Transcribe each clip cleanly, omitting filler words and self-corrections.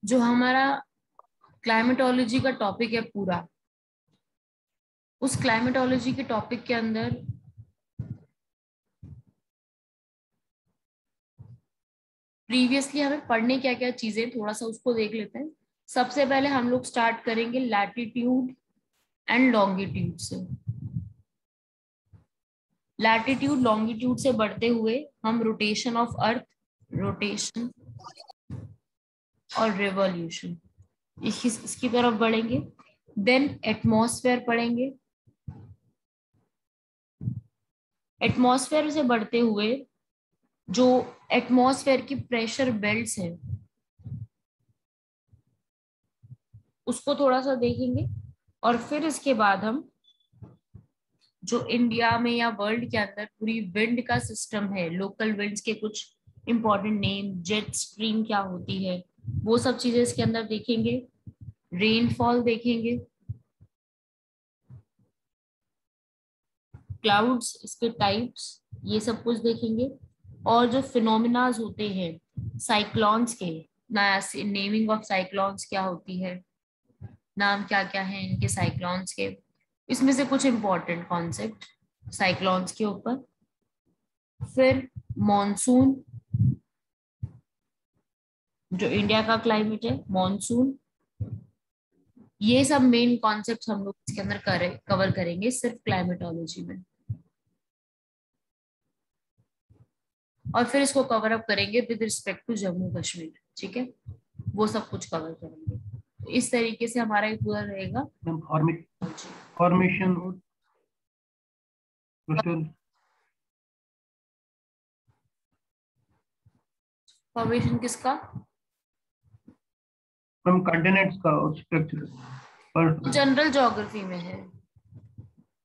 जो हमारा क्लाइमेटोलॉजी का टॉपिक है पूरा, उस क्लाइमेटोलॉजी के टॉपिक के अंदर प्रीवियसली हमें पढ़ने क्या क्या चीजें, थोड़ा सा उसको देख लेते हैं। सबसे पहले हम लोग स्टार्ट करेंगे लैटिट्यूड एंड लॉन्गिट्यूड से। लैटिट्यूड लॉन्गिट्यूड से बढ़ते हुए हम रोटेशन ऑफ अर्थ, रोटेशन और रिवॉल्यूशन इसकी तरफ बढ़ेंगे। देन एटमॉस्फेयर पढ़ेंगे। एटमॉस्फेयर से बढ़ते हुए जो एटमॉस्फेयर की प्रेशर बेल्ट्स हैं उसको थोड़ा सा देखेंगे। और फिर इसके बाद हम जो इंडिया में या वर्ल्ड के अंदर पूरी विंड का सिस्टम है, लोकल विंड्स के कुछ इंपॉर्टेंट नेम, जेट स्ट्रीम क्या होती है, वो सब चीजें इसके अंदर देखेंगे। रेनफॉल देखेंगे, क्लाउड्स, इसके टाइप्स, ये सब कुछ देखेंगे। और जो फिनोमिनाज होते हैं साइक्लोन्स के, नेमिंग ऑफ साइक्लोन्स क्या होती है, नाम क्या क्या है इनके साइक्लोन्स के, इसमें से कुछ इंपॉर्टेंट कॉन्सेप्ट साइक्लोन्स के ऊपर। फिर मॉनसून, जो इंडिया का क्लाइमेट है, मॉनसून, ये सब मेन कॉन्सेप्ट हम लोग इसके अंदर कवर करेंगे सिर्फ क्लाइमेटोलॉजी में। और फिर इसको कवर अप करेंगे with respect to Jammu Kashmir, ठीक है, वो सब कुछ कवर करेंगे। तो इस तरीके से हमारा ये पूरा रहेगा। फॉर्मेशन फॉर्मेशन किसका? मैम कॉन्टिनेंट्स का स्ट्रक्चर और जनरल ज्योग्राफी में है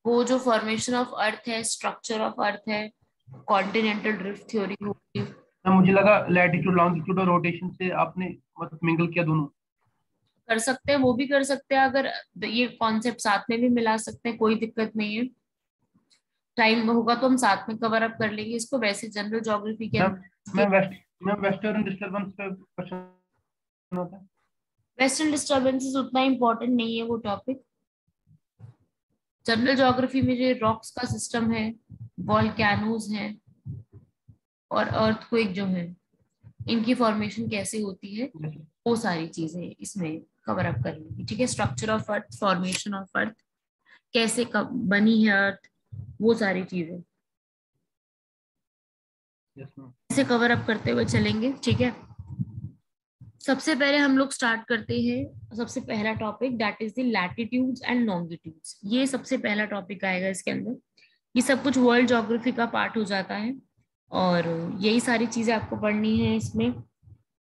वो, जो फॉर्मेशन ऑफ अर्थ है, स्ट्रक्चर ऑफ अर्थ है, कॉन्टिनेंटल ड्रिफ्ट थ्योरी होगी। मैम मुझे लगा लैटिट्यूड लॉन्गिट्यूड और रोटेशन से आपने मतलब मिंगल किया दोनों। कर सकते हैं, वो भी कर सकते हैं, अगर ये कॉन्सेप्ट साथ में भी मिला सकते हैं, कोई दिक्कत नहीं है। टाइम होगा तो हम साथ में कवर अप कर लेंगे इसको। वैसे जनरल ज्योग्राफी के मैम अंदर मैम वेस्टर्न डिस्टर्बेंस पे क्वेश्चन होता है। वेस्टर्न डिस्टर्बेंसेस उतना इंपॉर्टेंट नहीं है वो टॉपिक। जनरल ज्योग्राफी में जो रॉक्स का सिस्टम है, वॉल्केनोज हैं और अर्थक्वेक जो है, इनकी फॉर्मेशन कैसे होती है, जैसे वो सारी चीजें इसमें कवर अप कर लेंगे, ठीक है। Structure of earth, formation of earth, कैसे बनी है अर्थ, वो सारी चीजें यस मैम। ऐसे कवर अप करते हुए चलेंगे, ठीक है। सबसे पहले हम लोग स्टार्ट करते हैं, सबसे पहला topic that is the latitudes and longitudes. ये सबसे पहला टॉपिक आएगा इसके अंदर। ये सब कुछ वर्ल्ड ज्योग्राफी का पार्ट हो जाता है और यही सारी चीजें आपको पढ़नी है इसमें।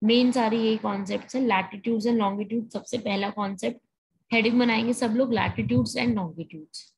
मेन सारी यही कॉन्सेप्ट है, लैटिट्यूड्स एंड लॉन्गिट्यूड सबसे पहला कॉन्सेप्ट। हेडिंग बनाएंगे सब लोग, लैटिट्यूड्स एंड लॉन्गिट्यूड्स।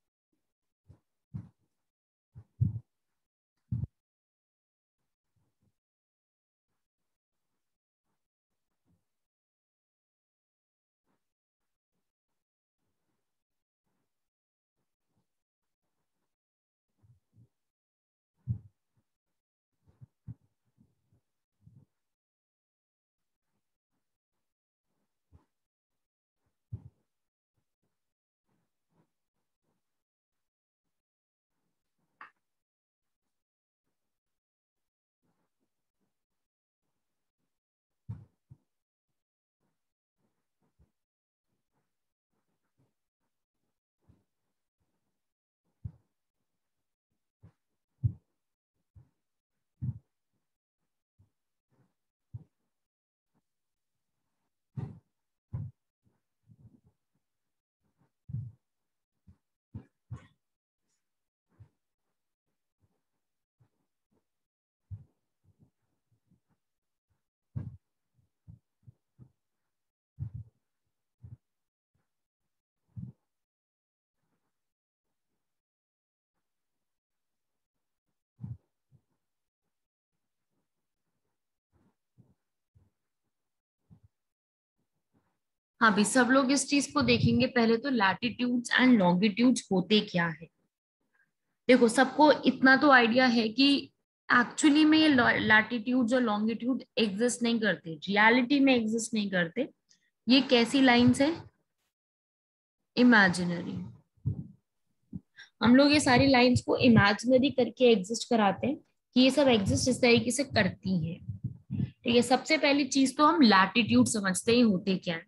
हाँ भी सब लोग इस चीज को देखेंगे। पहले तो लैटिट्यूड्स एंड लॉन्गिट्यूड्स होते क्या है। देखो सबको इतना तो आइडिया है कि एक्चुअली में ये लैटिट्यूड और लॉन्गिट्यूड एग्जिस्ट नहीं करते, रियलिटी में एग्जिस्ट नहीं करते। ये कैसी लाइंस है? इमेजिनरी। हम लोग ये सारी लाइंस को इमेजिनरी करके एग्जिस्ट कराते हैं कि ये सब एग्जिस्ट इस तरीके से करती हैं। ठीक है, सबसे पहली चीज तो हम लैटिट्यूड समझते ही होते क्या है।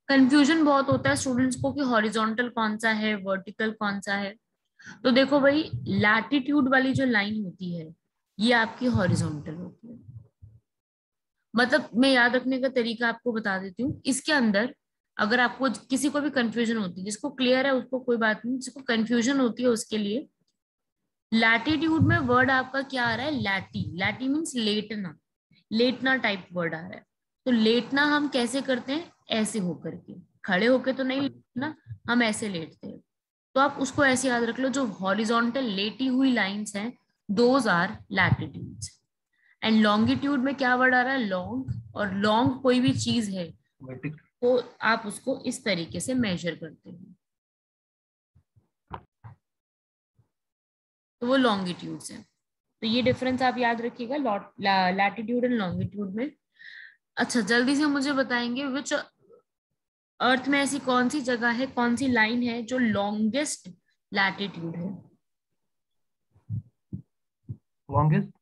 कंफ्यूजन बहुत होता है स्टूडेंट्स को कि हॉरिजॉन्टल कौन सा है, वर्टिकल कौन सा है। तो देखो भाई, लैटिट्यूड वाली जो लाइन होती है ये आपकी हॉरिजॉन्टल होती है। मतलब मैं याद रखने का तरीका आपको बता देती हूँ। इसके अंदर अगर आपको किसी को भी कंफ्यूजन होती है, जिसको क्लियर है उसको कोई बात नहीं, जिसको कंफ्यूजन होती है उसके लिए, लैटिट्यूड में वर्ड आपका क्या आ रहा है? लैटी। लैटी मीन्स लेटना, लेटना टाइप वर्ड आ रहा है। तो लेटना हम कैसे करते हैं? ऐसे होकर के, खड़े होके तो नहीं लेटना, हम ऐसे लेटते हैं। तो आप उसको ऐसे याद रख लो, जो हॉरिजॉन्टल लेटी हुई लाइंस हैं those are latitudes. And longitude में क्या वर्ड आ रहा है? लॉन्ग। और लॉन्ग कोई भी चीज है तो आप उसको इस तरीके से मेजर करते हो, तो वो लॉन्गिट्यूड्स है। तो ये डिफरेंस आप याद रखिएगा लैटिट्यूड एंड लॉन्गिट्यूड में। अच्छा, जल्दी से मुझे बताएंगे विच अर्थ में ऐसी कौन सी जगह है, कौन सी लाइन है जो लॉन्गेस्ट लैटिट्यूड है? Longest ma'am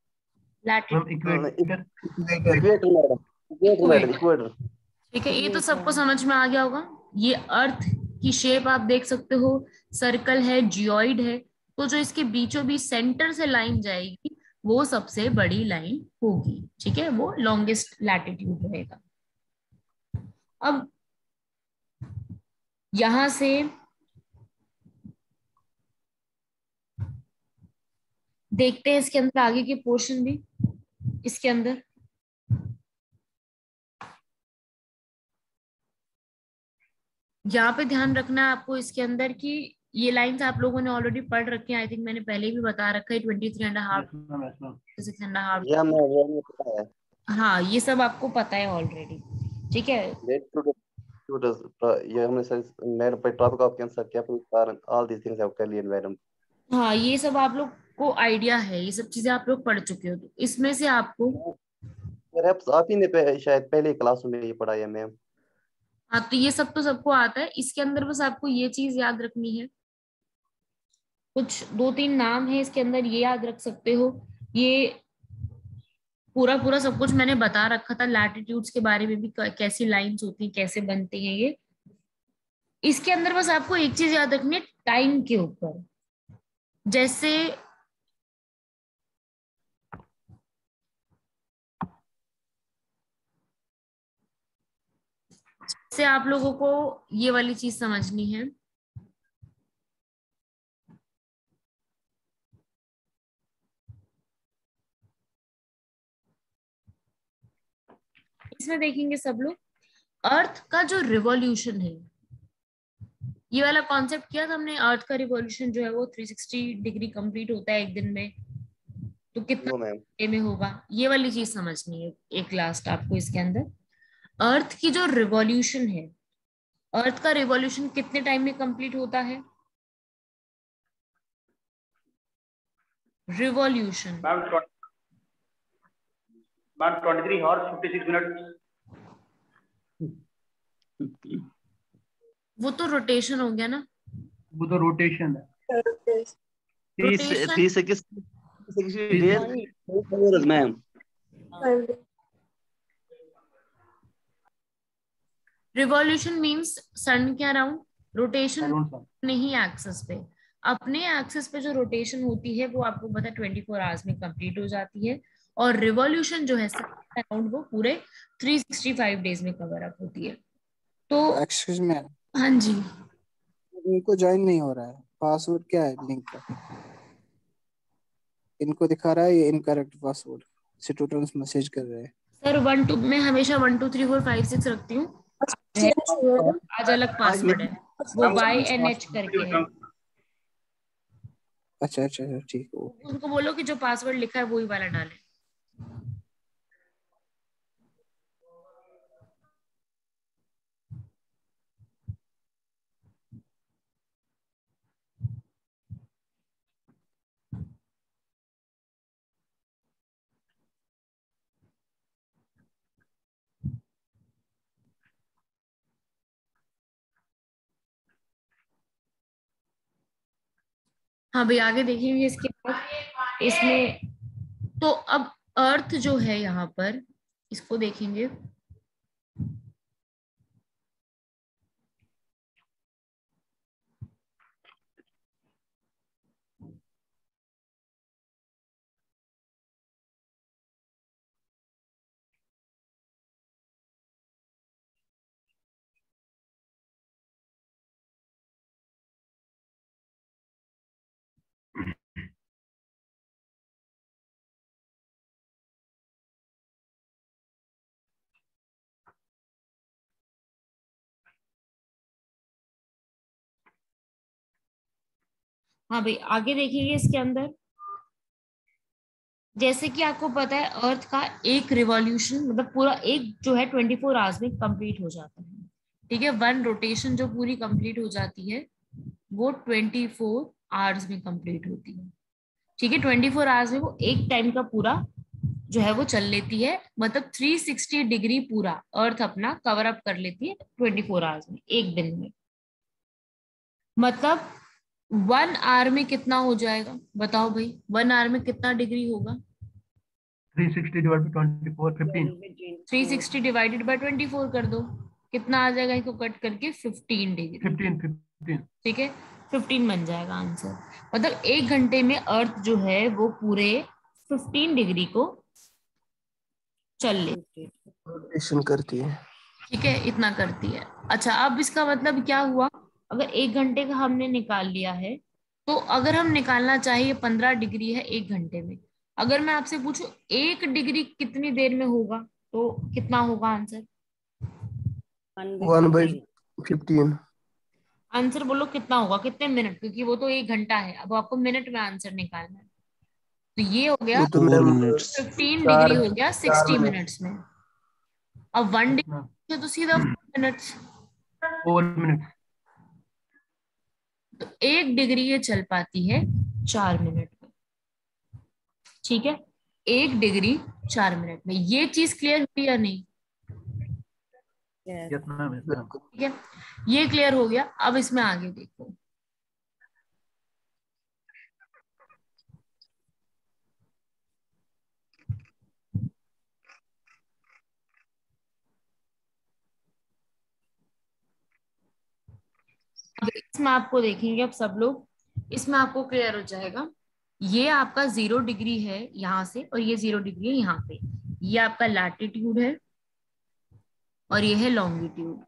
latitude. Equator. Equator madam, equator madam, equator. Equator. ठीक है, ये तो सबको समझ में आ गया होगा। ये अर्थ की शेप आप देख सकते हो, सर्कल है, जियोइड है। तो जो इसके बीचों बीच सेंटर से लाइन जाएगी वो सबसे बड़ी लाइन होगी। ठीक है, वो लॉन्गेस्ट लैटिट्यूड रहेगा। अब यहां से देखते हैं इसके अंदर आगे के पोर्शन भी। इसके अंदर यहाँ पे ध्यान रखना है आपको इसके अंदर कि ये लाइंस आप लोगों ने ऑलरेडी पढ़ रखी हैं। आई थिंक मैंने पहले भी बता रखा है, 23.5, यस मैम, यस मैम। 6.5। या मैं ये मुझे पता है। हाँ, ये सब आपको पता है ऑलरेडी। ठीक है। Related to ये हमने सर मैडम पर टॉपिक ऑफ कैंसर क्या कारण all these things have clear madam. हाँ, ये सब आप लोग को आइडिया है, ये सब चीजें आप लोग पढ़ चुके हो। तो इसमें से आपको, परहैप्स आप ही ने शायद पहले क्लास में ये पढ़ाया मैम। हाँ, तो ये सब तो सबको आता है। इसके अंदर बस आपको ये चीज याद रखनी है, कुछ दो तीन नाम है इसके अंदर, ये याद रख सकते हो। ये पूरा पूरा सब कुछ मैंने बता रखा था, लैटिट्यूड्स के बारे में भी, कैसी लाइंस होती हैं, कैसे बनती हैं ये। इसके अंदर बस आपको एक चीज याद रखनी है, टाइम के ऊपर। जैसे से आप लोगों को ये वाली चीज समझनी है। इसमें देखेंगे सब लोग, अर्थ का जो रिवॉल्यूशन है, ये वाला कॉन्सेप्ट किया था हमने। अर्थ का रिवॉल्यूशन जो है वो 360 डिग्री कंप्लीट होता है एक दिन में, तो कितना नो मैम। day में होगा, ये वाली चीज समझनी है। एक लास्ट आपको इसके अंदर, अर्थ की जो रिवॉल्यूशन है, अर्थ का रिवॉल्यूशन कितने टाइम में कंप्लीट होता है? रिवॉल्यूशन। Ma'am 23 horse 56 minute. वो तो रोटेशन हो गया ना। वो तो रोटेशन है। Rotation. 360 days ma'am. Revolution means sun के अराउंड, रोटेशन अरुण सर। नहीं एक्सिस पे। अपने एक्सिस पे जो रोटेशन होती है वो आपको पता है 24 आवर्स में कंप्लीट हो जाती है। और रिवॉल्यूशन जो है सन के अराउंड, वो पूरे 365 डेज में कवर अप होती है। तो एक्सक्यूज मी, हाँ जी, इनको ज्वाइन नहीं हो रहा है। पासवर्ड क्या है लिंक का? इनको दिखा रहा है ये इनकरेक्ट पासवर्ड। स्टूडेंट्स मैसेज कर रहे हैं। सर 1 2 मैं हमेशा 1 2 3 4 5 6 रखती हूँ। आज अलग पासवर्ड है, वो YNH करके है। अच्छा अच्छा अच्छा, ठीक है। उनको बोलो कि जो पासवर्ड लिखा है वही वाला डाले। हाँ भाई आगे देखेंगे इसके बाद इसमें। तो अब अर्थ जो है यहाँ पर इसको देखेंगे। हाँ भाई आगे देखेंगे इसके अंदर। जैसे कि आपको पता है अर्थ का एक रिवॉल्यूशन मतलब पूरा एक जो है 24 आवर्स में कंप्लीट हो जाता है। ठीक है, वन रोटेशन जो पूरी कंप्लीट हो जाती है वो 24 आवर्स में कंप्लीट होती है। ठीक है, 24 आवर्स में वो एक टाइम का पूरा जो है वो चल लेती है, मतलब 360 डिग्री पूरा अर्थ अपना कवर अप कर लेती है 24 आवर्स में, एक दिन में। मतलब 1 आवर में कितना हो जाएगा बताओ भाई, 1 आवर में कितना डिग्री होगा? 360 डिवाइड बाय 24 15। 360 डिवाइडेड बाय 24 कर दो, कितना आ जाएगा इसको कट करके? 15 डिग्री। 15। ठीक है, 15 बन जाएगा आंसर। मतलब एक घंटे में अर्थ जो है वो पूरे 15 डिग्री को चल लेती है। रोटेशन करती है। ठीक है, इतना करती है। अच्छा, अब इसका मतलब क्या हुआ? अगर एक घंटे का हमने निकाल लिया है, तो अगर हम निकालना चाहिए 15 डिग्री है एक घंटे में, अगर मैं आपसे पूछूं 1 डिग्री कितनी देर में होगा, तो कितना होगा आंसर? 1/15। आंसर बोलो कितना होगा, कितने मिनट, क्योंकि वो तो एक घंटा है, अब आपको मिनट में आंसर निकालना है। तो ये हो गया वो तो 4 मैम minutes। 15 डिग्री 4 हो गया 4 60 मिनट। मिनट्स में। अब 1 डिग्री तो सीधा 4 मिनट्स। 4 मिनट्स। तो 1 डिग्री ये चल पाती है 4 मिनट में। ठीक है, 1 डिग्री 4 मिनट में। ये चीज क्लियर हुई या नहीं? Yes ma'am, yes ma'am. ठीक है, ये क्लियर हो गया। अब इसमें आगे देखो। अब इसमें आपको देखेंगे, अब सब लोग इसमें आपको क्लियर हो जाएगा। ये आपका 0 डिग्री है यहाँ से, और ये 0 डिग्री है यहाँ पे। ये आपका लैटिट्यूड है और ये है लॉन्गिट्यूड।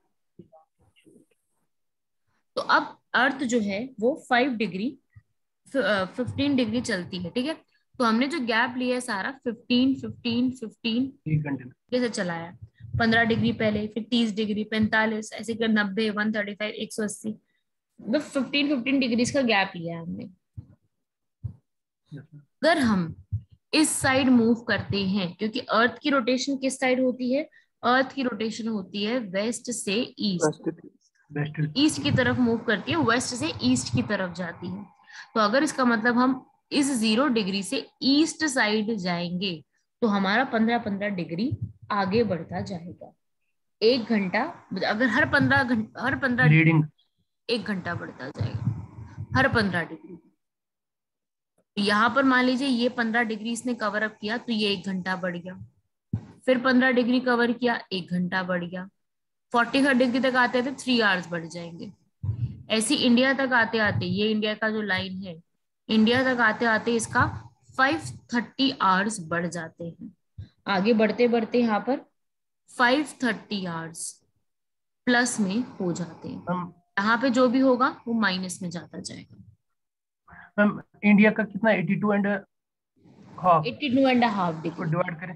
तो अब अर्थ जो है वो 5 डिग्री 15 डिग्री चलती है। ठीक है, तो हमने जो गैप लिया है सारा 15 15 15 एक घंटे। जैसे चलाया। 15 डिग्री पहले, फिर 30 डिग्री, 45, ऐसे कर 90, 135, 180, मतलब 15 15 डिग्रीज का गैप लिया है हमने। Yes ma'am. अगर हम इस साइड मूव करते हैं, क्योंकि अर्थ की रोटेशन किस साइड होती है? अर्थ की रोटेशन होती है वेस्ट से ईस्ट, बेस्ट। ईस्ट की तरफ मूव करती है, वेस्ट से ईस्ट की तरफ जाती है। तो अगर इसका मतलब हम इस 0 डिग्री से ईस्ट साइड जाएंगे, तो हमारा 15 डिग्री आगे बढ़ता जाएगा। एक घंटा, अगर हर 15 रीडिंग। 1 घंटा बढ़ता जाएगा हर 15 डिग्री। यहाँ पर मान लीजिए ये 15 डिग्री इसने कवर अप किया, तो ये 1 घंटा बढ़ गया। फिर 15 डिग्री कवर किया, 1 घंटा बढ़ गया। 45 डिग्री तक आते थे 3 आवर्स बढ़ जाएंगे। ऐसी इंडिया तक आते आते, ये इंडिया का जो लाइन है, इंडिया तक आते आते इसका 530 आवर्स बढ़ जाते हैं। आगे बढ़ते बढ़ते यहाँ पर 530 आवर्स प्लस में हो जाते हैं। मैम, यहाँ पे जो भी होगा वो माइनस में जाता जाएगा। मैम इंडिया का कितना 82 एंड हाफ 82.5 को डिग्री। डिवाइड करें,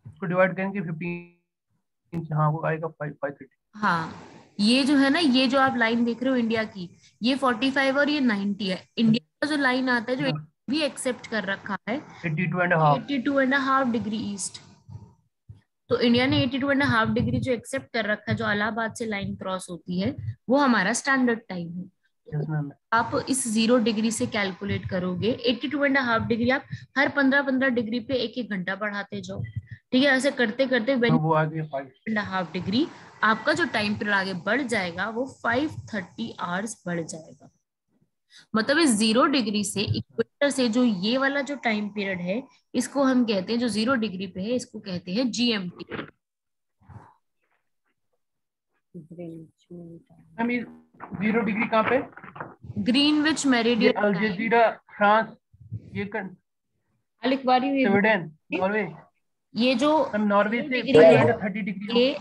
इसको डिवाइड करेंगे 15 से, हाँ वो आएगा 530। हाँ, ये जो है ना, ये जो आप लाइन देख रहे हो इंडिया की, ये 45 और ये 90 है। इंडिया का जो लाइन आता है, जो भी एक्सेप्ट कर रखा है 82 एंड हाफ। 82.5 degree east. तो इंडिया ने 82.5 डिग्री जो एक्सेप्ट कर रखा है, जो इलाहाबाद से लाइन क्रॉस होती है, वो हमारा स्टैंडर्ड टाइम है। Yes ma'am. आप इस 0 डिग्री से कैलकुलेट करोगे 82.5 डिग्री, आप हर 15 डिग्री पे 1 1 घंटा बढ़ाते जाओ। ठीक है, ऐसे करते करते वो आ गया 5.5 डिग्री आपका जो टाइम पीरियड आगे बढ़ जाएगा वो 530 आवर्स बढ़ जाएगा। मतलब इस 0 डिग्री से इक्वेटर से जो ये वाला जो टाइम पीरियड है, इसको हम कहते हैं, जो 0 डिग्री पे है इसको कहते हैं GMT। मैम ये 0 डिग्री कहाँ पे? ग्रीनविच ये मेरिडियन। अल्जीरिया, फ्रांस, ये लिख पा रही हूँ स्वीडन, नॉर्वे। ये जो मैम नॉर्वे से 0 डिग्री है 530 डिग्री ये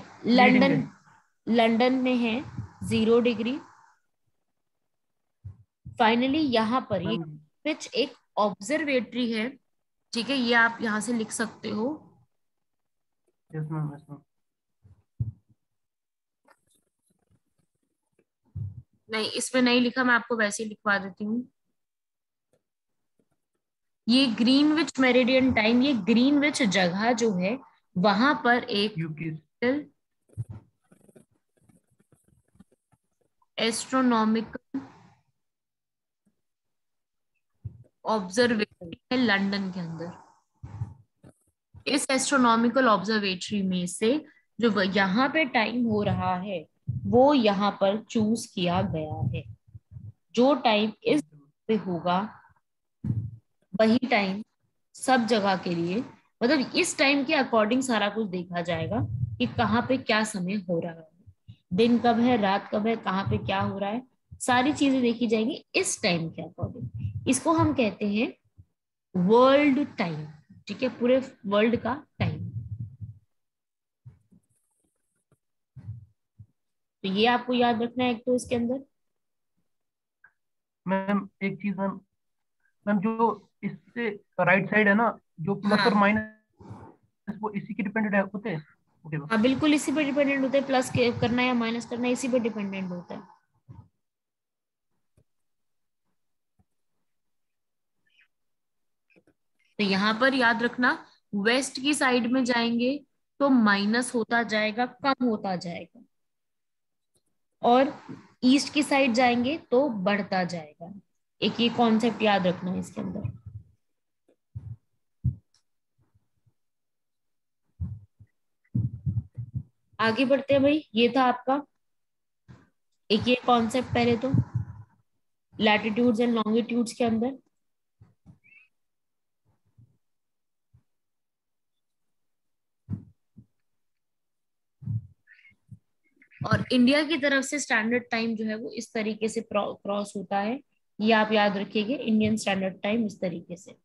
लंदन में है 0 डिग्री। फाइनली यहाँ पर ये ग्रीनविच एक ऑब्जर्वेटरी है, ठीक है, ये आप यहाँ से लिख सकते हो। Yes ma'am, yes ma'am. नहीं, इसमें नहीं लिखा, मैं आपको वैसे ही लिखवा देती हूँ। ये ग्रीनविच मेरिडियन टाइम, ये ग्रीनविच जगह जो है वहां पर एक यूके एस्ट्रोनॉमिकल ऑब्जर्वेटरी है लंदन के अंदर। इस एस्ट्रोनॉमिकल ऑब्जर्वेटरी में से जो यहाँ पे टाइम हो रहा है वो यहाँ पर चूज किया गया है। जो टाइम इस पे होगा वही टाइम सब जगह के लिए, मतलब इस टाइम के अकॉर्डिंग सारा कुछ देखा जाएगा कि कहाँ पे क्या समय हो रहा है, दिन कब है, रात कब है, कहाँ पे क्या हो रहा है, सारी चीजें देखी जाएंगी इस टाइम के अकॉर्डिंग। इसको हम कहते हैं वर्ल्ड टाइम, ठीक है, पूरे वर्ल्ड का टाइम। तो ये आपको याद रखना है एक तो इसके अंदर। मैम एक चीज मैम, मैम जो इससे राइट साइड है ना, जो प्लस और माइनस, वो इसी के डिपेंडेंट है होते हैं। Okay ma'am. हाँ बिल्कुल इसी पे डिपेंडेंट होता है, प्लस करना या माइनस करना इसी पे डिपेंडेंट होता है। तो यहाँ पर याद रखना, वेस्ट की साइड में जाएंगे तो माइनस होता जाएगा, कम होता जाएगा, और ईस्ट की साइड जाएंगे तो बढ़ता जाएगा। एक ये कॉन्सेप्ट याद रखना है इसके अंदर। आगे बढ़ते हैं भाई, ये था आपका एक ये कॉन्सेप्ट पहले तो लैटिट्यूड्स एंड लॉन्गिट्यूड्स के अंदर। और इंडिया की तरफ से स्टैंडर्ड टाइम जो है वो इस तरीके से क्रॉस होता है, ये आप याद रखिएगा, इंडियन स्टैंडर्ड टाइम इस तरीके से।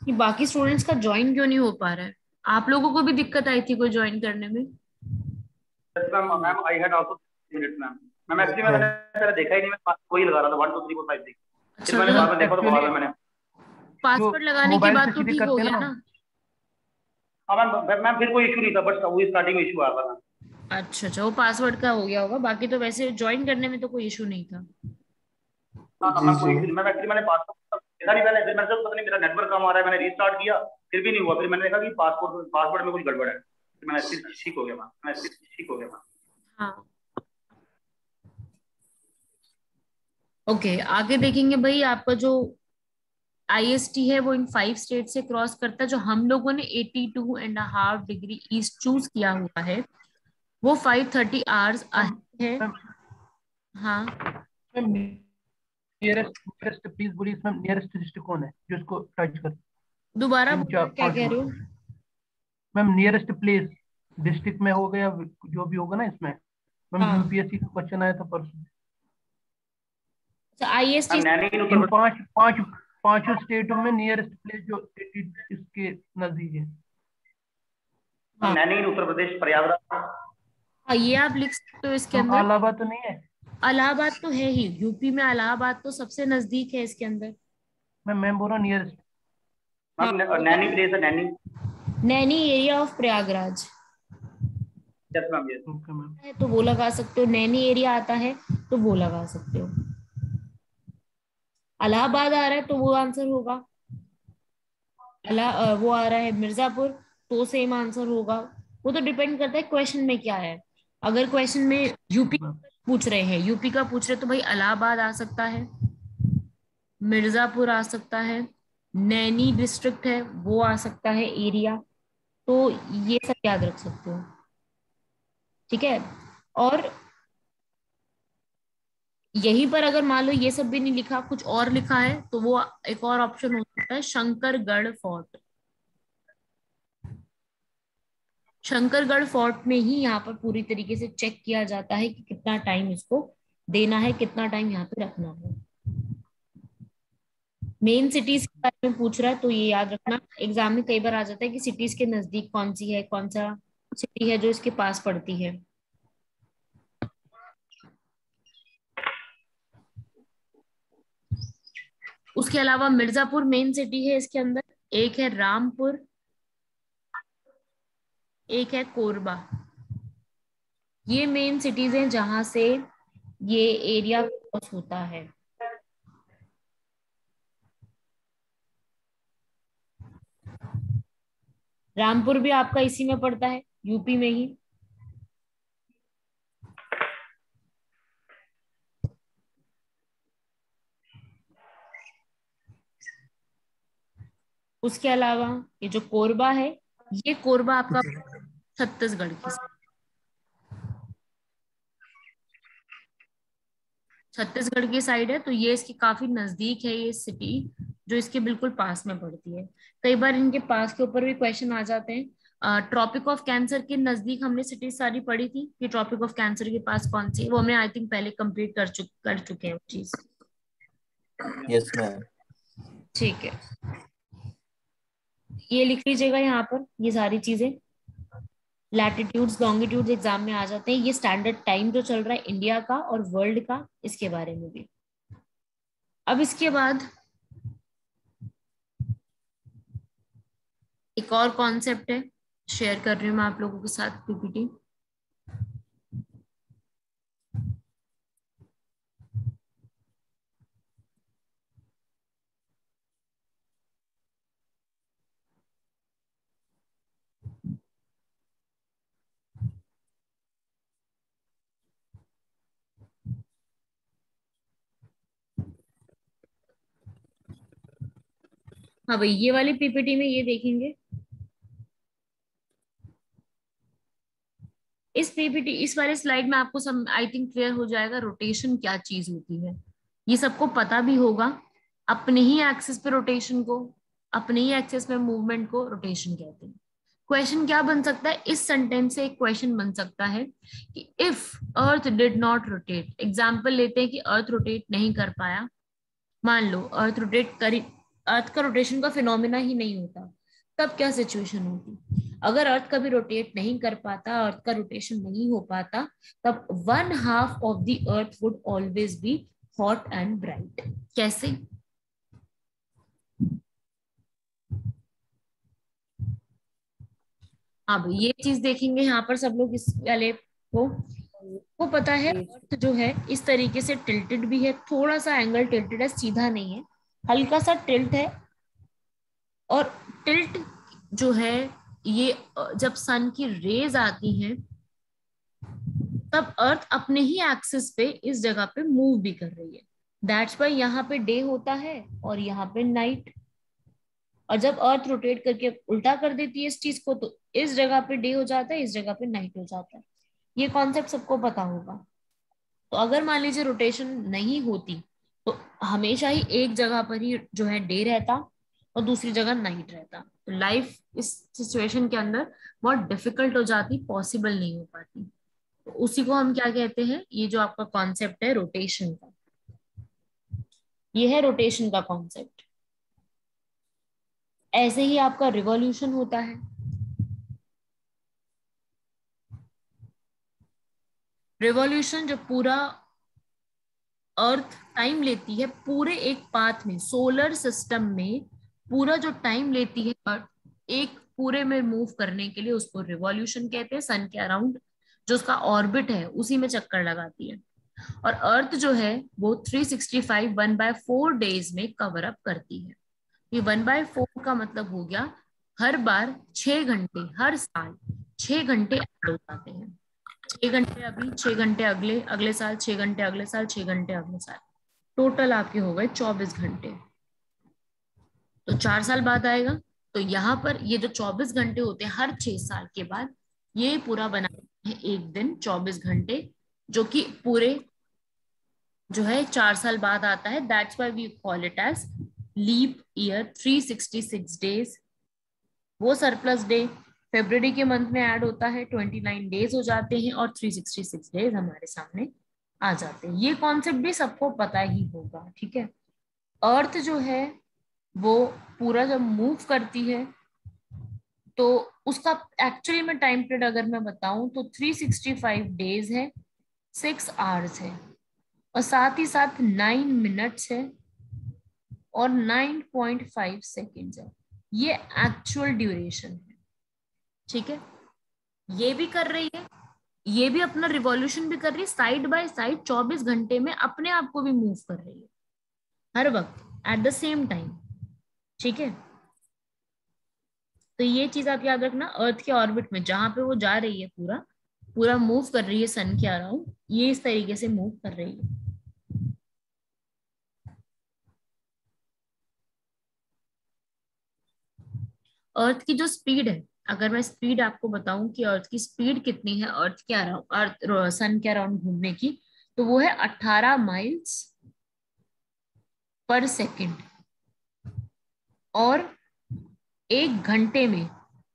कि बाकी स्टूडेंट्स का ज्वाइन क्यों नहीं हो पा रहा है? आप लोगों को भी दिक्कत आई थी कोई ज्वाइन करने में? Yes, ma'am I had also minute ma'am. Ma'am actually मैंने पहले देखा ही नहीं, मैं वही लगा रहा था 1 2 3 4 5 6। फिर अच्छा, मैंने बाद में देखा तो बाद में एक्चुअली मैंने पासवर्ड लगाने के मोबाइल बाद से तो सीधे ठीक हो करते हैं गया ना। ना? हाँ मैम, मैम फिर कोई इशू नहीं था, बट वही स्टार्टिंग में इशू आ रहा था। अच्छा अच्छा, वो पासवर्ड का हो गया होगा, बाकी तो वैसे ज्वाइन करने में तो कोई इशू नहीं था। हाँ जी मैम कोई जी। इशू नहीं। मैम एक्चुअली मैंने पासवर्ड देखा नहीं पहले, फिर मैंने सोचा पता नहीं मेरा नेटवर्क कम आ रहा है, मैंने रीस्टार्ट किया फिर भी नहीं हुआ, फिर मैंने देखा कि पासवर्ड में कुछ गड़बड़ है, फिर मैंने फिर ठीक हो गया मैम, मैंने फिर ठीक हो गया मैम। हाँ ओके, आगे देखेंगे भाई। आपका जो आईएसटी है वो इन 5 स्टेट से क्रॉस करता है। जो हम लोगों ने 82.5 डिग्री ईस्ट चूज किया हुआ है वो 5:30 आवर्स मैम है। मैम हाँ मैम नियरेस्ट प्लीज बोलिए मैम, नियरेस्ट डिस्ट्रिक्ट कौन है जो इसको टच कर? दोबारा इन बोलना, चार क्या 5 कह रहे हो? मैम नियरेस्ट प्लेस डिस्ट्रिक्ट में हो गया, जो भी होगा ना इसमें। मैम हाँ यूपीएससी का क्वेश्चन आया था परसों। तो आईएसटी मैम नैनी इन इन उत्तर पांचों स्टेटों में नियरेस्ट प्लेस जो इसके नजदीक है। हाँ नैनी इन उत्तर प्रदेश, प्रयागराज। हाँ, ये आप लिख सकते हो इसके हम अंदर। इलाहाबाद तो नहीं है? इलाहाबाद तो है ही, यूपी में इलाहाबाद तो सबसे नजदीक है इसके अंदर। मैं बोल रहा नियरेस्ट। हाँ मैम वो तो नैनी प्लेस है, Naini. Naini area of Prayagraj yes ma'am, yes. Okay ma'am. है तो वो लगा सकते हो, नैनी एरिया आता है तो वो लगा सकते हो। इलाहाबाद आ रहा है तो वो आंसर होगा। वो आ रहा है मिर्जापुर तो सेम आंसर होगा। वो तो डिपेंड करता है क्वेश्चन में क्या है। अगर क्वेश्चन में यूपी मैम पूछ रहे हैं, यूपी का पूछ रहे तो भाई इलाहाबाद आ सकता है। मिर्जापुर आ सकता है, नैनी डिस्ट्रिक्ट है वो आ सकता है एरिया, तो ये सब याद रख सकते हो, ठीक है। और यहीं पर अगर मान लो ये सब भी नहीं लिखा, कुछ और लिखा है, तो वो एक और ऑप्शन हो सकता है शंकरगढ़ फोर्ट। शंकरगढ़ फोर्ट में ही यहाँ पर पूरी तरीके से चेक किया जाता है कि कितना टाइम इसको देना है, कितना टाइम यहाँ पे रखना है। मेन सिटीज के बारे में पूछ रहा है तो ये याद रखना, एग्जाम में कई बार आ जाता है कि सिटीज के नजदीक कौन सी है, कौन सा सिटी है जो इसके पास पड़ती है। उसके अलावा मिर्जापुर मेन सिटी है इसके अंदर, एक है रामपुर, एक है कोरबा। ये मेन सिटीज हैं जहां से ये एरिया क्रॉस होता है। रामपुर भी आपका इसी में पड़ता है, यूपी में ही। उसके अलावा ये जो कोरबा है, ये कोरबा आपका छत्तीसगढ़ की साइड, छत्तीसगढ़ की साइड है, तो ये इसके काफी नजदीक है ये सिटी, जो इसके बिल्कुल पास में पड़ती है। कई बार इनके पास के ऊपर भी क्वेश्चन आ जाते हैं। ट्रॉपिक ऑफ कैंसर के नजदीक हमने सिटी सारी पढ़ी थी कि ट्रॉपिक ऑफ कैंसर के पास कौन सी है, वो हमने आई थिंक पहले कंप्लीट कर चुके हैं वो चीज। Yes ma'am. ठीक है, ये लिख लीजिएगा यहाँ पर ये सारी चीजें। लैटिट्यूड्स लॉन्गिट्यूड्स एग्जाम में आ जाते हैं, ये स्टैंडर्ड टाइम जो चल रहा है इंडिया का और वर्ल्ड का, इसके बारे में भी। अब इसके बाद एक और कॉन्सेप्ट है, शेयर कर रही हूँ मैं आप लोगों के साथ पीपीटी। हाँ भाई, ये वाली पीपीटी में ये देखेंगे, इस पीपीटी इस वाले स्लाइड में आपको सब आई थिंक क्लियर हो जाएगा रोटेशन क्या चीज होती है। ये सबको पता भी होगा, अपने ही एक्सिस पे रोटेशन को, अपने ही एक्सिस में मूवमेंट को रोटेशन कहते हैं। क्वेश्चन क्या बन सकता है, इस सेंटेंस से एक क्वेश्चन बन सकता है कि if earth did not rotate, example लेते हैं कि अर्थ रोटेट नहीं कर पाया, मान लो अर्थ रोटेट करी, अर्थ का रोटेशन का फिनोमिना ही नहीं होता, तब क्या सिचुएशन होती। अगर अर्थ कभी रोटेट नहीं कर पाता, अर्थ का रोटेशन नहीं हो पाता, तब 1/2 of the earth would always be hot and bright. कैसे? अब ये चीज देखेंगे यहाँ पर सब लोग, इस वाले को पता है अर्थ जो है इस तरीके से टिल्टेड भी है, थोड़ा सा एंगल टिल्टेड है, सीधा नहीं है, हल्का सा टिल्ट है। और टिल्ट जो है ये जब सन की रेज आती हैं तब अर्थ अपने ही एक्सिस पे इस जगह पे मूव भी कर रही है। दैट्स वाई यहाँ पे डे होता है और यहाँ पे नाइट। और जब अर्थ रोटेट करके उल्टा कर देती है इस चीज को, तो इस जगह पे डे हो जाता है, इस जगह पे नाइट हो जाता है। ये कॉन्सेप्ट सबको पता होगा। तो अगर मान लीजिए रोटेशन नहीं होती तो हमेशा ही एक जगह पर ही जो है डे रहता और दूसरी जगह नाइट रहता, तो लाइफ इस सिचुएशन के अंदर बहुत डिफिकल्ट हो जाती, पॉसिबल नहीं हो पाती। तो उसी को हम क्या कहते हैं, ये जो आपका कॉन्सेप्ट है रोटेशन का, ये है रोटेशन का कॉन्सेप्ट। ऐसे ही आपका रिवॉल्यूशन होता है। रिवॉल्यूशन जब पूरा अर्थ टाइम लेती है पूरे एक पाथ में, सोलर सिस्टम में पूरा जो टाइम लेती है अर्थ एक पूरे में मूव करने के लिए, उसको रिवॉल्यूशन कहते हैं। सन के अराउंड जो उसका ऑर्बिट है उसी में चक्कर लगाती है। और अर्थ जो है वो 365 1/4 डेज में कवर अप करती है। ये 1/4 का मतलब हो गया हर बार 6 घंटे, हर साल 6 घंटे ऐड हो जाते हैं। 6 घंटे अभी, 6 घंटे अगले साल, 6 घंटे अगले साल, 6 घंटे अगले साल। टोटल आपके हो गए 24 घंटे। तो 4 साल बाद आएगा, तो यहाँ पर ये जो 24 घंटे होते हैं हर 6 साल के बाद, ये पूरा बनाते हैं एक दिन 24 घंटे, जो कि पूरे जो है 4 साल बाद आता है। That's why we call it as leap year. 366 days. वो सरप्लस डे फरवरी के मंथ में ऐड होता है, 29 डेज हो जाते हैं और 366 डेज हमारे सामने आ जाते हैं। ये कॉन्सेप्ट भी सबको पता ही होगा, ठीक है। अर्थ जो है वो पूरा जब मूव करती है तो उसका एक्चुअली में टाइम पीरियड अगर मैं बताऊं तो 365 डेज है, 6 आवर्स है, और साथ ही साथ 9 मिनट्स है और 9.5 सेकेंड्स है। ये एक्चुअल ड्यूरेशन है, ठीक है। ये भी कर रही है, ये भी अपना रिवॉल्यूशन भी कर रही है, साइड बाय साइड 24 घंटे में अपने आप को भी मूव कर रही है हर वक्त एट द सेम टाइम, ठीक है। तो ये चीज आप याद रखना, अर्थ के ऑर्बिट में जहां पे वो जा रही है पूरा पूरा मूव कर रही है सन के अराउंड, ये इस तरीके से मूव कर रही है। अर्थ की जो स्पीड है, अगर मैं स्पीड आपको बताऊं कि अर्थ की स्पीड कितनी है अर्थ के अराउंड, अर्थ सन के अराउंड घूमने की, तो वो है 18 माइल्स पर सेकेंड, और एक घंटे में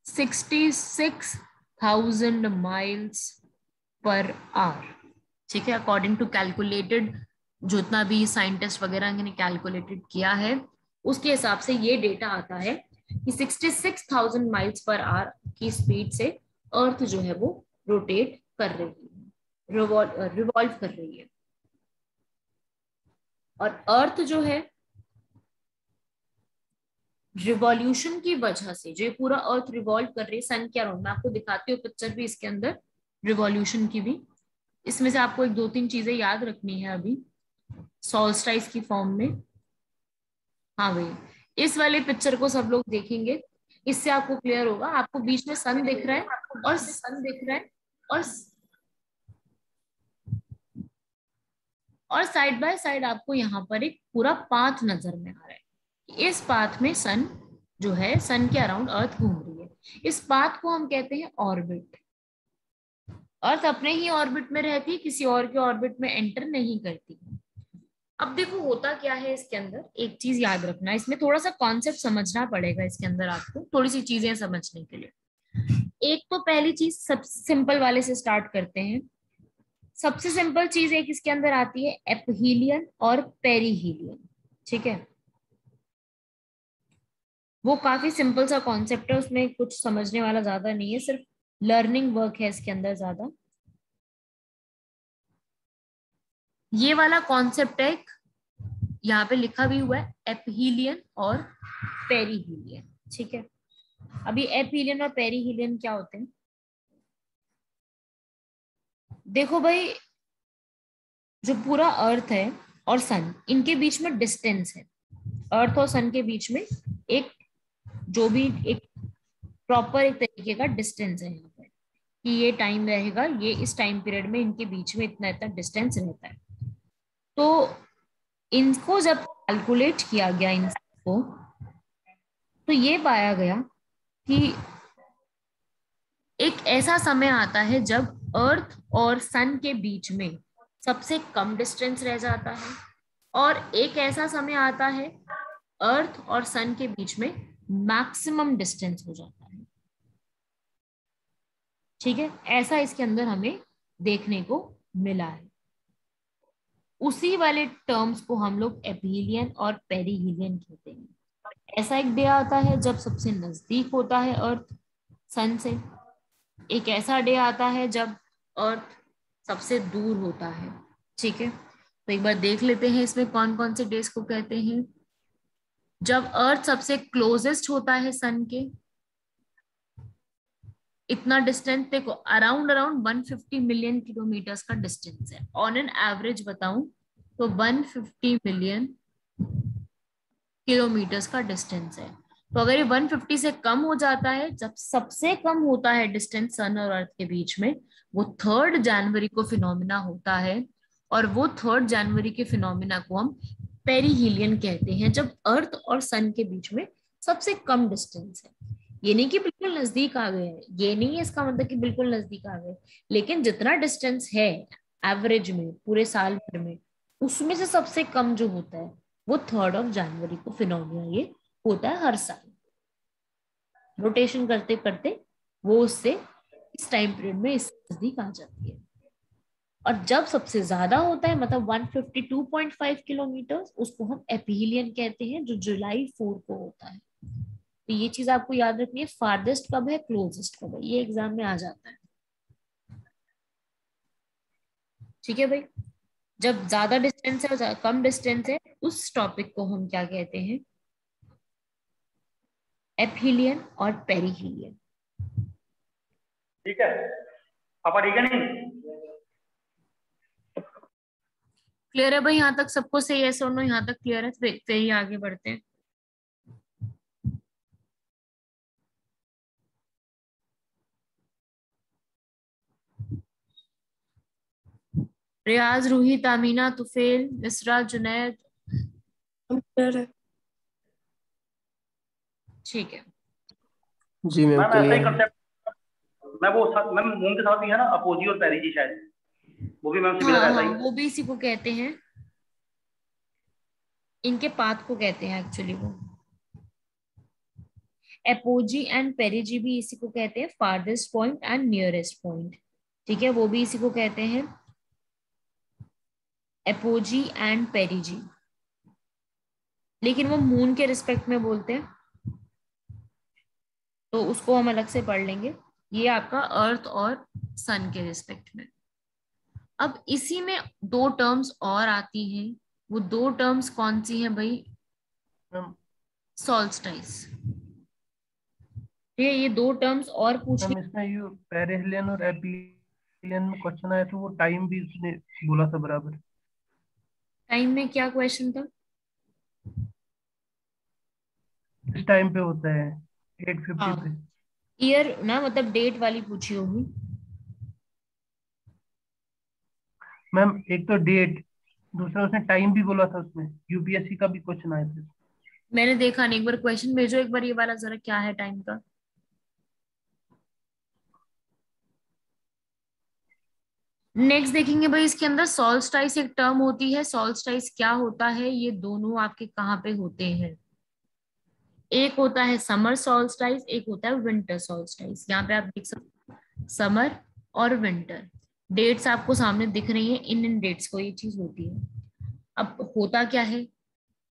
66,000 माइल्स पर आवर, ठीक है। अकॉर्डिंग टू कैलकुलेटेड, जितना भी साइंटिस्ट वगैरह ने कैलकुलेटेड किया है उसके हिसाब से ये डेटा आता है कि 66,000 माइल्स पर आवर की स्पीड से अर्थ जो है वो रोटेट कर रही है, रिवॉल्व कर रही है। और अर्थ जो है रिवॉल्यूशन की वजह से, जो पूरा अर्थ रिवॉल्व कर रही है सन के अराउंड, मैं आपको दिखाती हूँ पिक्चर भी इसके अंदर रिवॉल्यूशन की भी। इसमें से आपको एक दो तीन चीजें याद रखनी है अभी सॉल्स्टाइस की फॉर्म में। हाँ भाई, इस वाले पिक्चर को सब लोग देखेंगे, इससे आपको क्लियर होगा। आपको बीच में सन दिख रहा है और सन दिख रहा है और साइड बाय साइड आपको यहाँ पर एक पूरा पाथ नजर में आ रहा है। इस पाथ में सन जो है सन के अराउंड अर्थ घूम रही है। इस पाथ को हम कहते हैं ऑर्बिट। अर्थ अपने ही ऑर्बिट में रहती है, किसी और के ऑर्बिट में एंटर नहीं करती। अब देखो होता क्या है इसके अंदर, एक चीज याद रखना, इसमें थोड़ा सा कॉन्सेप्ट समझना पड़ेगा इसके अंदर आपको, थोड़ी सी चीजें समझने के लिए। एक तो पहली चीज सब सिंपल वाले से स्टार्ट करते हैं। सबसे सिंपल चीज एक इसके अंदर आती है एपहीलियन और पेरीहीलियन, ठीक है। वो काफी सिंपल सा कॉन्सेप्ट है, उसमें कुछ समझने वाला ज्यादा नहीं है, सिर्फ लर्निंग वर्क है इसके अंदर ज्यादा। ये वाला कॉन्सेप्ट है, यहाँ पे लिखा भी हुआ है एपहीलियन और पेरीहीलियन, ठीक है। अभी एपहीलियन और पेरीहीलियन क्या होते हैं देखो भाई, जो पूरा अर्थ है और सन, इनके बीच में डिस्टेंस है। अर्थ और सन के बीच में एक जो भी एक प्रॉपर एक तरीके का डिस्टेंस है यहाँ पर, कि ये टाइम रहेगा, ये इस टाइम पीरियड में इनके बीच में इतना इतना डिस्टेंस रहता है। तो इनको जब कैलकुलेट किया गया इन सबको, तो ये पाया गया कि एक ऐसा समय आता है जब अर्थ और सन के बीच में सबसे कम डिस्टेंस रह जाता है, और एक ऐसा समय आता है अर्थ और सन के बीच में मैक्सिमम डिस्टेंस हो जाता है, ठीक है। ऐसा इसके अंदर हमें देखने को मिला है। उसी वाले टर्म्स को हम लोग एपीलियन और पेरीहीलियन कहते हैं। ऐसा एक डे आता है जब सबसे नजदीक होता है अर्थ सन से, एक ऐसा डे आता है जब अर्थ सबसे दूर होता है, ठीक है। तो एक बार देख लेते हैं इसमें कौन कौन से डेज को कहते हैं। जब अर्थ सबसे क्लोजेस्ट होता है सन के, इतना डिस्टेंस देखो, अराउंड 150 मिलियन किलोमीटर्स का डिस्टेंस है। ऑन एन एवरेज बताऊं तो 150 मिलियन किलोमीटर्स का डिस्टेंस है। तो अगर ये 150 से कम हो जाता है, जब सबसे कम होता है डिस्टेंस सन और अर्थ के बीच में, वो 3 जनवरी को फिनोमिना होता है, और वो 3 जनवरी के फिनोमिना को हम पेरीहीलियन कहते हैं, जब अर्थ और सन के बीच में सबसे कम डिस्टेंस है। ये नहीं कि बिल्कुल नजदीक आ गए हैं, ये नहीं है इसका मतलब कि बिल्कुल नजदीक आ गए, लेकिन जितना डिस्टेंस है एवरेज में पूरे साल भर में, उसमें से सबसे कम जो होता है वो 3 जनवरी को फिनोमिना ये होता है हर साल। रोटेशन करते करते वो उससे इस टाइम पीरियड में इससे नजदीक आ जाती है। और जब सबसे ज्यादा होता है मतलब 152.5 किलोमीटर, उसको हम एपीलियन कहते हैं, जो जुलाई 4 को होता है। तो ये चीज आपको याद रखनी है, फारदेस्ट कब है, क्लोजेस्ट कब है, ये एग्जाम में आ जाता है। ठीक है भाई, जब ज्यादा डिस्टेंस है और कम डिस्टेंस है, उस टॉपिक को हम क्या कहते हैं, एपीलियन और पेरीहीलियन। ठीक है पापा, ठीक है नहीं? क्लियर है भाई, यहाँ तक सबको सही है, सुनो यहाँ तक क्लियर है, देखते ही आगे बढ़ते हैं। रियाज, रूही, तामीना, तुफेल, मिसरा, जुनैद, ठीक है। जी मैम मैम ऐसा ही क्लियर है। कंसेप्ट मैं वो मैम मून के साथ भी है ना, अपोजी और पेरिजी, शायद वो भी मैम सिमिलर हाँ ऐसा हाँ, ही। वो भी इसी को कहते हैं, इनके पाथ को कहते हैं एक्चुअली वो। एपोजी एंड पेरिजी भी इसी को कहते हैं, farthest point and nearest point. ठीक है, वो भी इसी को कहते हैं एपोजी एंड पेरिजी, लेकिन वो मून के रिस्पेक्ट में बोलते हैं, तो उसको हम अलग से पढ़ लेंगे। ये आपका अर्थ और सन के रिस्पेक्ट में। अब इसी में 2 टर्म्स और आती हैं, वो 2 टर्म्स कौन सी हैं भाई, मैम सॉल्स्टाइस। ठीक है, ये 2 टर्म्स और पूछ मैम ली। इसमें ये पेरिहेलियन और एपीलियन में क्वेश्चन आया तो वो टाइम भी उसने बोला था बराबर। टाइम में क्या क्वेश्चन था? इस टाइम पे होता है 8:50 पे। हाँ, ईयर ना, मतलब डेट वाली पूछी होगी। मैम एक तो डेट, दूसरा उसने टाइम भी बोला था, उसमें यूपीएससी का भी क्वेश्चन आया था। मैंने देखा नहीं, एक बार क्वेश्चन भेजो एक बार ये वाला जरा, क्या है टाइम का। नेक्स्ट देखेंगे भाई, इसके अंदर सॉल्स्टाइस एक टर्म होती है। सॉल्स्टाइस क्या होता है, ये दोनों आपके कहाँ पे होते हैं, एक होता है समर सॉल्स्टाइस, एक होता है विंटर सॉल्स्टाइस। यहाँ पे आप देख सकते हैं समर और विंटर, डेट्स आपको सामने दिख रही है, इन डेट्स को ये चीज होती है। अब होता क्या है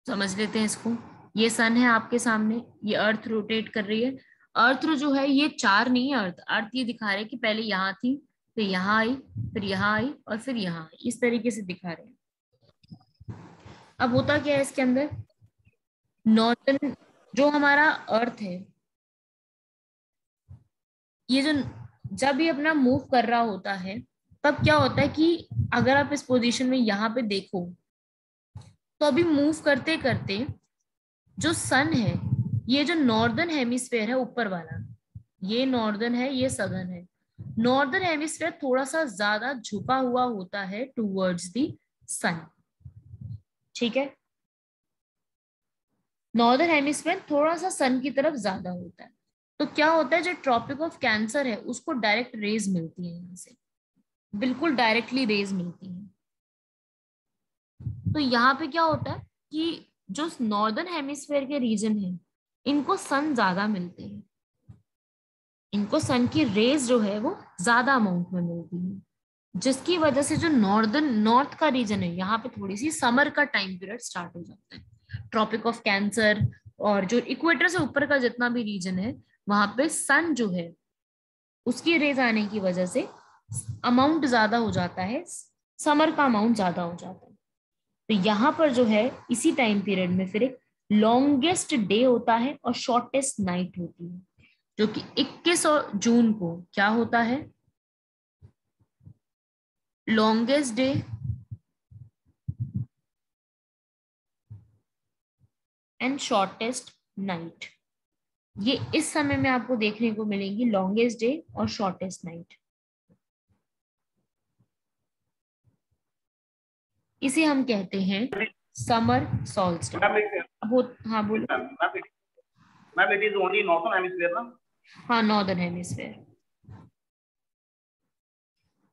समझ लेते हैं इसको। ये सन है आपके सामने, ये अर्थ रोटेट कर रही है। अर्थ जो है ये 4 नहीं है, अर्थ अर्थ ये दिखा रहे हैं कि पहले यहाँ थी, फिर यहाँ आई, फिर यहाँ आई और फिर यहाँ आई, इस तरीके से दिखा रहे हैं। अब होता क्या है इसके अंदर, नॉर्दर्न जो हमारा अर्थ है, ये जो जब ये अपना मूव कर रहा होता है, तब क्या होता है कि अगर आप इस पोजीशन में यहाँ पे देखो, तो अभी मूव करते करते जो सन है, ये जो नॉर्दर्न हेमिस्फेयर है ऊपर वाला, ये नॉर्दर्न है, ये सदर्न है। नॉर्दर्न हेमिस्फेयर थोड़ा सा ज्यादा झुका हुआ होता है टूवर्ड्स दी सन। ठीक है, नॉर्दर्न हेमिस्फेयर थोड़ा सा सन की तरफ ज्यादा होता है। तो क्या होता है, जो ट्रॉपिक ऑफ कैंसर है उसको डायरेक्ट रेज मिलती है, यहाँ से बिल्कुल डायरेक्टली रेज मिलती है। तो यहाँ पे क्या होता है कि जो नॉर्दर्न हेमिस्फेयर के रीजन है, इनको सन ज्यादा मिलते हैं, इनको सन की रेज जो है वो ज्यादा अमाउंट में मिलती है, जिसकी वजह से जो नॉर्थ का रीजन है, यहाँ पे थोड़ी सी समर का टाइम पीरियड स्टार्ट हो जाता है। ट्रॉपिक ऑफ कैंसर और जो इक्वेटर से ऊपर का जितना भी रीजन है, वहां पे सन जो है उसकी रेज आने की वजह से अमाउंट ज्यादा हो जाता है, समर का अमाउंट ज्यादा हो जाता है। तो यहाँ पर जो है इसी टाइम पीरियड में फिर एक लॉन्गेस्ट डे होता है और शॉर्टेस्ट नाइट होती है, जो कि 21 जून को क्या होता है, longest day and shortest night. ये इस समय में आपको देखने को मिलेंगी, लॉन्गेस्ट डे और शॉर्टेस्ट नाइट। इसे हम कहते हैं समर सॉल्स्टिस। हाँ बोलो। Ma'am it is only northern hemisphere ना? हाँ नॉर्दर्न हेमिस्फीयर।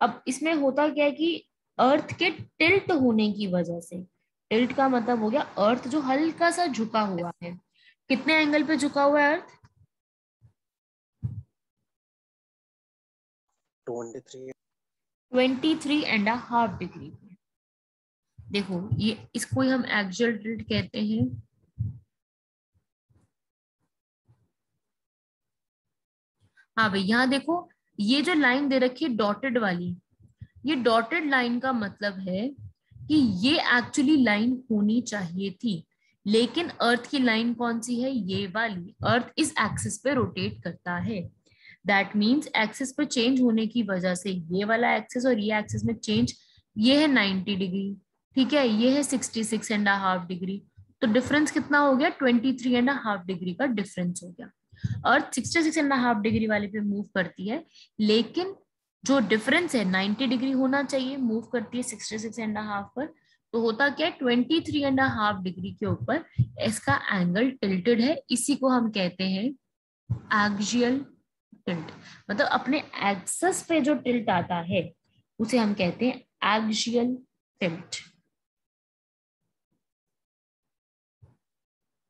अब इसमें होता क्या है कि अर्थ के टिल्ट होने की वजह से, टिल्ट का मतलब हो गया अर्थ जो हल्का सा झुका हुआ है। कितने एंगल पे झुका हुआ है अर्थ? 23.5 डिग्री पे। देखो ये इसको हम एक्सियल टिल्ट कहते हैं। हाँ भाई यहाँ देखो, ये जो लाइन दे रखी है डॉटेड वाली, ये डॉटेड लाइन का मतलब है कि ये एक्चुअली लाइन होनी चाहिए थी, लेकिन अर्थ की लाइन कौन सी है? ये वाली। अर्थ इस एक्सिस पे रोटेट करता है। दैट मीन्स एक्सिस पे चेंज होने की वजह से ये वाला एक्सिस और ये एक्सिस में चेंज, ये है 90 डिग्री, ठीक है, ये है 66.5 डिग्री। तो डिफरेंस कितना हो गया? 23.5 डिग्री का डिफरेंस हो गया। अर्थ 66.5 डिग्री वाले पे मूव करती है, लेकिन जो डिफरेंस है 90 डिग्री होना चाहिए, मूव करती है 66.5 पर। तो होता क्या है? 23.5 डिग्री के ऊपर इसका एंगल टिल्टेड है। इसी को हम कहते हैं एक्सियल टिल्ट। मतलब अपने एक्सिस पे जो टिल्ट आता है उसे हम कहते हैं एक्सियल टिल्ट,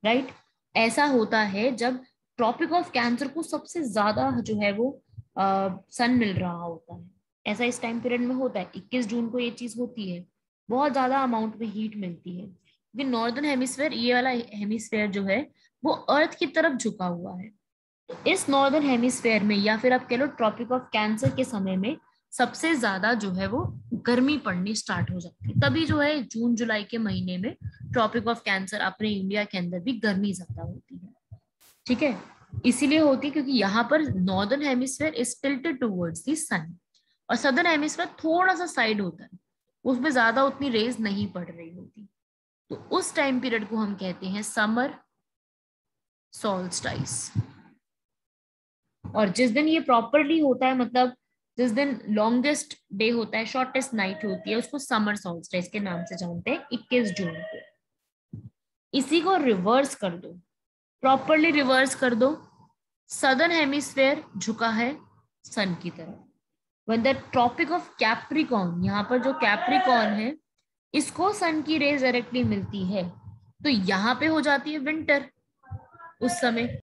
राइट। ऐसा होता है जब ट्रॉपिक ऑफ कैंसर को सबसे ज्यादा जो है वो सन मिल रहा होता है। ऐसा इस टाइम पीरियड में होता है। 21 जून को ये चीज होती है, बहुत ज्यादा अमाउंट में हीट मिलती है, क्योंकि नॉर्दर्न हेमिस्फीयर, ये वाला हेमिस्फीयर जो है वो अर्थ की तरफ झुका हुआ है। तो इस नॉर्दर्न हेमिस्फीयर में, या फिर आप कह लो ट्रॉपिक ऑफ कैंसर के समय में, सबसे ज्यादा जो है वो गर्मी पड़नी स्टार्ट हो जाती है। तभी जो है जून जुलाई के महीने में ट्रॉपिक ऑफ कैंसर अपने इंडिया के अंदर भी गर्मी ज्यादा होती है, ठीक है। इसीलिए होती है क्योंकि यहाँ पर northern hemisphere is tilted towards the sun, और सदर्न हेमिस्फीयर थोड़ा सा साइड होता है, उसमें ज्यादा उतनी रेज नहीं पड़ रही होती। तो उस टाइम पीरियड को हम कहते हैं समर सॉल्स्टिस। और जिस दिन ये प्रॉपरली होता है, मतलब जिस दिन लॉन्गेस्ट डे होता है, शॉर्टेस्ट नाइट होती है, उसको समर सॉल्स्टिस के नाम से जानते हैं, 21 जून को। इसी को रिवर्स कर दो, प्रॉपरली रिवर्स कर दो। सदर्न हेमिस्फीयर झुका है सन की तरफ। When the tropic of Capricorn, यहाँ पर जो कैप्रिकॉर्न है इसको सन की रेज डायरेक्टली मिलती है, तो यहाँ पे हो जाती है विंटर उस समय।